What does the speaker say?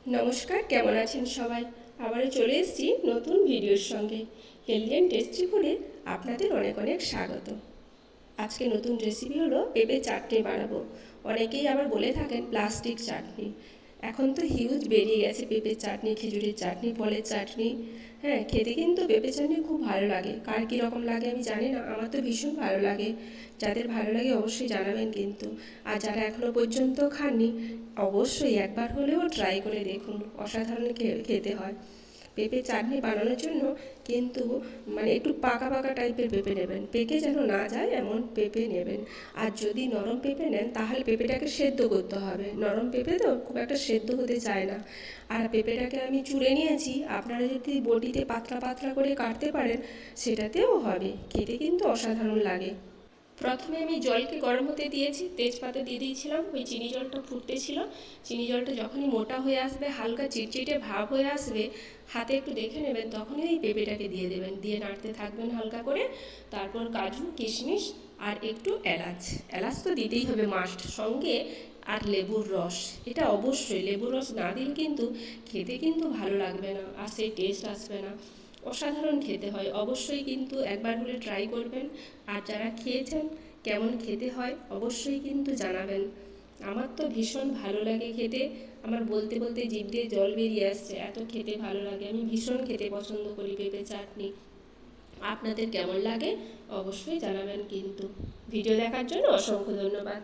নমস্কার, কেমন আছেন সবাই? আবারও চলে এসেছি নতুন ভিডিওর সঙ্গে। হেলদি অ্যান্ড টেস্টি ফুডে আপনাদের অনেক অনেক স্বাগত। আজকে নতুন রেসিপি হলো পেঁপে চাটনি বানাবো। অনেকেই আবার বলে থাকেন প্লাস্টিক চাটনি। এখন তো হিউজ বেরিয়ে গেছে পেঁপে চাটনি, খেজুরের চাটনি, ফলের চাটনি। হ্যাঁ, খেতে কিন্তু পেঁপে চাটনি খুব ভালো লাগে। কার কীরকম লাগে আমি জানি না, আমার তো ভীষণ ভালো লাগে। যাদের ভালো লাগে অবশ্যই জানাবেন কিন্তু। আর যারা এখনও পর্যন্ত খাননি, অবশ্যই একবার হলেও ট্রাই করে দেখুন, অসাধারণ খেতে হয়। পেঁপে চাটনি বানানোর জন্য কিন্তু একটু পাকা পাকা টাইপের পেঁপে নেবেন, পেকে যেন না যায় এমন পেঁপে নেবেন। আর যদি নরম পেঁপে নেন তাহলে পেঁপেটাকে সেদ্ধ করতে হবে, নরম পেঁপে তো খুব একটা সেদ্ধ হতে চায় না। আর পেঁপেটাকে আমি চুড়ে নিয়েছি, আপনারা যদি বটিতে পাতলা পাতলা করে কাটতে পারেন সেটাতেও হবে, খেতে কিন্তু অসাধারণ লাগে। প্রথমে আমি জলকে গরম হতে দিয়েছি, তেজপাতা দিয়ে দিয়েছিলাম, ওই চিনি জলটা ফুটতেছিল। চিনি জলটা যখনই মোটা হয়ে আসবে, হালকা চিটচিটে ভাব হয়ে আসবে, হাতে একটু দেখে নেবেন, তখনই এই পেঁপেটাকে দিয়ে দেবেন, দিয়ে নাড়তে থাকবেন হালকা করে। তারপর কাজু, কিশমিশ আর একটু এলাচ, এলাচ তো দিতেই হবে মাস্ট, সঙ্গে আর লেবুর রস। এটা অবশ্যই, লেবুর রস না দিলে কিন্তু খেতে কিন্তু ভালো লাগবে না, আর সেই টেস্ট আসবে না। অসাধারণ খেতে হয়, অবশ্যই কিন্তু একবার হলে ট্রাই করবেন। আর যারা খেয়েছেন কেমন খেতে হয় অবশ্যই কিন্তু জানাবেন। আমার তো ভীষণ ভালো লাগে খেতে, আমার বলতে বলতে জিভ দিয়ে জল বেরিয়ে আসছে, এত খেতে ভালো লাগে। আমি ভীষণ খেতে পছন্দ করি পেঁপে চাটনি। আপনাদের কেমন লাগে অবশ্যই জানাবেন কিন্তু। ভিডিও দেখার জন্য অসংখ্য ধন্যবাদ।